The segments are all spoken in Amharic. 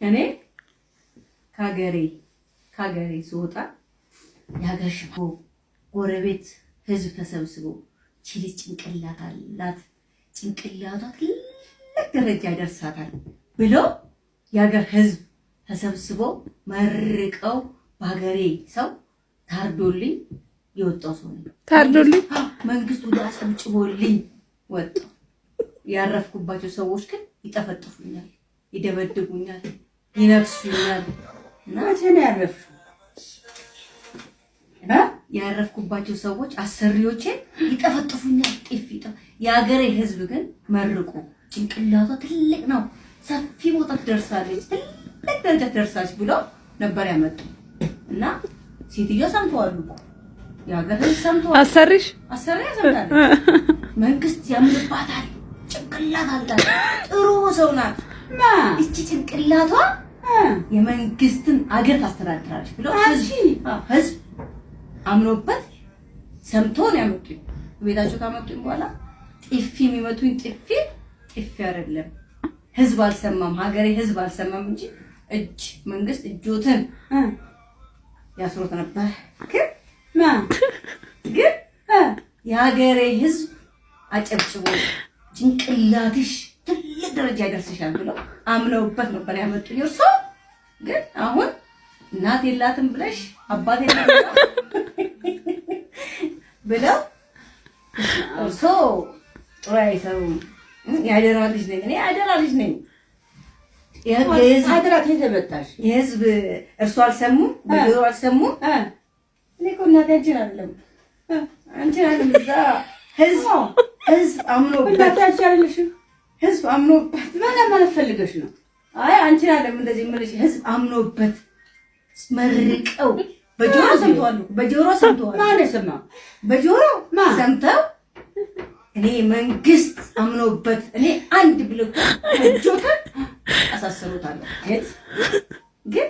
እኔ ካገሬ ስወጣ ያገሽቦ ጎረቤት ህዝብ ተሰብስቦ ቺሊ ጭንቅላት አላት ጭንቅላቷ ትልቅ ደረጃ ደርሳታል ብሎ ያገር ህዝብ ተሰብስቦ መርቀው ባገሬ ሰው ታርዶልኝ የወጣው ሰው ነው። ታርዶልኝ መንግስቱ ዳስጨብጭቦልኝ ወጣው። ያረፍኩባቸው ሰዎች ግን ይጠፈጥፉኛል፣ ይደበድቡኛል፣ ይነክሱኛል። እና እኔ ያረፍኩባቸው ሰዎች አሰሪዎቼ ይጠፈጥፉኛል። ጥፊ የሀገሬ ህዝብ ግን መርቆ ጭንቅላቷ ትልቅ ነው፣ ሰፊ ቦታ ትደርሳለች፣ ትልቅ ደረጃ ትደርሳለች ብሎ ነበር ያመጡ እና ሴትዮ ሰምተዋል እኮ የሀገር ህዝብ ሰምተዋል። አሰሪ ሰምታለች። መንግስት ያምንባታል፣ ጭንቅላት አላት፣ ጥሩ ሰው ናት። እቺ ጭንቅላቷ የመንግስትን አገር ታስተዳድራለች ብሎ ህዝብ አምኖበት ሰምቶ ነው ያመጡኝ። ቤታቸው ካመጡኝ በኋላ ጥፊ የሚመቱኝ ጥፊ አይደለም፣ ህዝብ አልሰማም፣ ሀገሬ ህዝብ አልሰማም እንጂ መንግስት እጆትን ያስሮት ነበር። ግን የሀገሬ ህዝብ አጨብጭቦ ጭንቅላትሽ ትልቅ ደረጃ ያደርስሻል ብሎ አምነውበት ነበር ያመጡኝ። እርሶ ግን አሁን እናት የላትም ብለሽ አባት የላትም ብለው እርሶ ጥሩ አይሰሩም። ያደራ ልጅ ነኝ እኔ፣ ያደራ ልጅ ነኝ። አደራ ተበጣሽ የህዝብ እርሶ አልሰሙም፣ በጆሮ አልሰሙም። እኔ እኮ እናቴ አንቺን አይደለም እዛ ህዝብ አምኖበት አይቻልሽም። ህዝብ አምኖበት ማለት ፈልገሽ ነው? አይ አንቺን አይደለም እንደዚህ የምልሽ፣ ህዝብ አምኖበት መርቀው በጆሮ ሰምተዋል። ማን ሰማ? በጆሮ ሰምተው እኔ መንግስት አምኖበት እኔ አንድ ብልኩ እጆታል አሳሰሩታል። ግን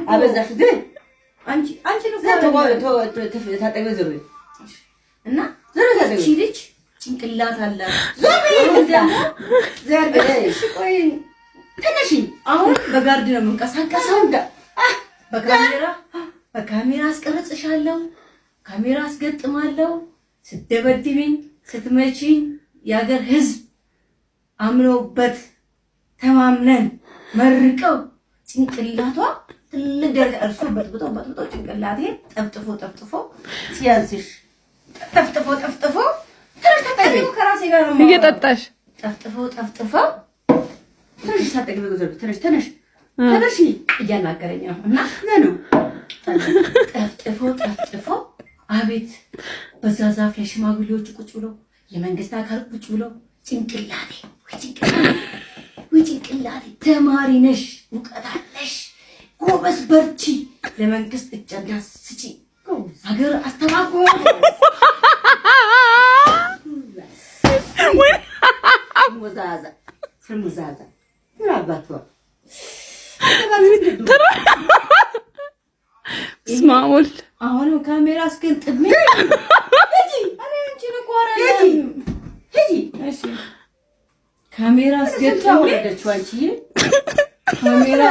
አበዛሽ ግን አንቺ ነው ታጠበ እና እቺ ልጅ ጭንቅላት አላት። ተነሺ አሁን በጋርድ ነው የምንቀሳቀሰው። በካሜራ አስቀርጽሻለሁ፣ ካሜራ አስገጥማለሁ። ስትደበድብኝ ስትመቺኝ የሀገር ህዝብ አምኖበት ተማምነን መርቀው ጭንቅላቷ ትልቅ ደረጃ እርሶ በጥብጦ ጭንቅላቴ ጠፍጥፎ ሲያዝሽ ጠፍጥፎ ከራሴ ጋር ነው እየጠጣሽ ጠፍጥፎ ትንሽ እያናገረኝ ነው እና ነው ጠፍጥፎ አቤት በዛ ዛፍ ላይ ሽማግሌዎች ቁጭ ብሎ የመንግስት አካል ቁጭ ብሎ ጭንቅላቴ ተማሪ ነሽ፣ እውቀት አለሽ፣ ጎበዝ በርቺ፣ ለመንግስት እጃና ስጪ፣ ሀገር አስተባብሮ ሙዛዛ ስማሙል አሁንም ካሜራ አስገጥሜ ካሜራ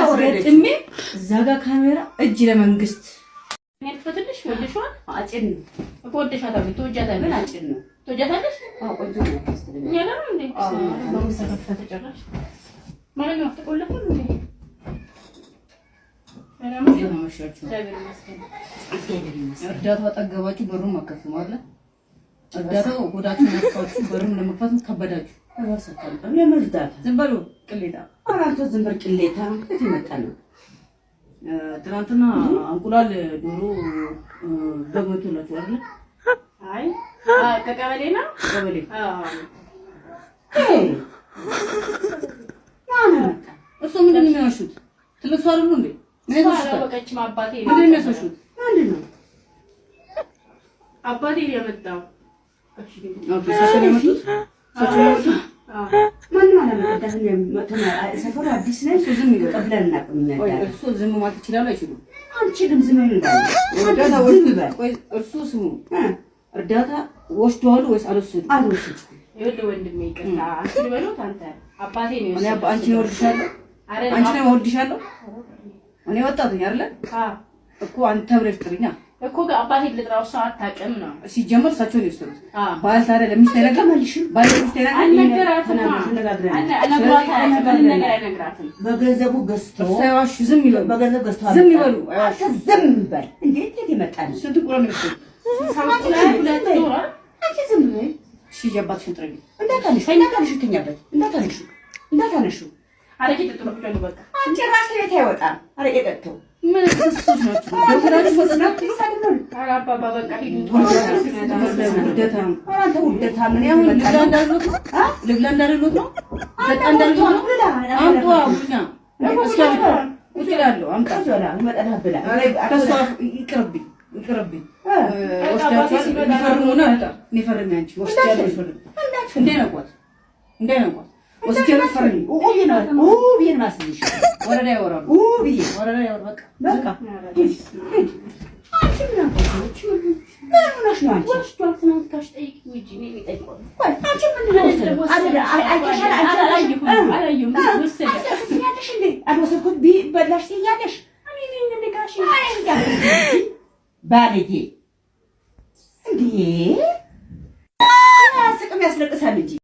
አስገጥሜ እዛ ጋር ካሜራ እጅ ለመንግስት ፈትልሽ ወደሽዋል። አጭን ነው ወደሻታለሽ፣ ተወጃታለሽ። ምን አጭን ነው ተወጃታለሽ? አዎ ቆንጆ ነው። ያለው እንዴ ነው መሰከፈተ ጨራሽ ማለት ነው። ተቆለፈ እንዴ እርዳታው አጠገባችሁ በሩን ማከፍም አለ። እርዳታው ሆዳችሁን ያስፋችሁ በሩን ለመክፈት ከበዳችሁ። ተወሰከለ ለመርዳት ዝም በሉ ቅሌታ። አራንተ ዝም በል ቅሌታ እንዴት ይመጣል? ትናንትና እንቁላል ዶሮ ደግሞላችሁ አይደል? አይ ከቀበሌ ነው ቀበሌ። እሱ ምንድን ነው የሚያሹት? ትልቅ ሰው አይደሉ እንዴ? በቀችም አባቴ ምንድን ነው የሚያሹት? ምንድን ነው አባቴ ያመጣው? ኦኬ ሰፈር ያመጡት ማን ሰፈሩ አዲስ ነው። እሱ ዝም ይቀበላል እና እሱ ዝም ማለት ይችላል አይችሉም? አንቺ ግን ዝም ይላል። እርዳታ ወስደዋል ወይስ አልወሰዱም? አልወሰድኩም ይኸውልህ ወንድሜ ይቅርታ አንቺ ልበሉት አንተ አባቴ ነው እኔ አንቺ ነው ወድሻለሁ አንቺ ነው ወድሻለሁ እኔ ወጣቱኝ አይደለ እኮ አንተ ብለሽ ጥሪኛ እኮ አባቴ ልጥራው ሰው አታውቅም ነው ሲጀመር እሳቸው ነው የወሰዱት ባል ታዲያ ለሚስት አይነግርምልሽ ባል ለሚስት አይነግራትም በገንዘቡ ገዝቶ ሳይዋሹ ዝም ይበሉ በገንዘብ ገዝቶ ዝም ይበሉ ዝም በል እንዴት ይመጣል ስንት ቁራን ነው አንቺ ዝም በል እሺ ጀባትሽን ጥሪኝ እንዳታነሹ ትኛበት እንዳታነሹ አረቄ ጥጥሮ ብቻ በቃ አንቺ ራስህ ቤት አይወጣም አረቄ ጠጥቶ ምን ተስሶች ናቸው ወራጅ ወጥናት ይሳደናል አባባ በቃ ሂዱ ውደታ ምን ያው ልብላ እንዳልሉት ነው በጣ እንዳልሉት ነው አንተ አቡኛ እስኪ ይላሉ አምጣ ይመጣና ብላ ተስፋ ይቅርብኝ ወስዳችሁ ይፈርሙና አጣ ይፈርም አንቺ ወስዳችሁ ይፈርም እንዴ ነው ወስዳችሁ ይፈርም ቢን ማስልሽ ወረዳ ያወራሉ ወረዳ ያወራ በቃ አንቺ ምን አባቶች ምን ሆነሽ ነው አንቺ ወስዷት ትናንት ካሽ ጠይቂ እንጂ እኔ የሚጠይቀው አንቺ ምንድን ነው አላየሁም ወሰደ ያለሽ እንዴ አልወሰድኩት ቢበላሽ ትያለሽ እኔ እንደ ጋሽ ባለጌ እንዴ ስቅም ያስለቅሳል እንጂ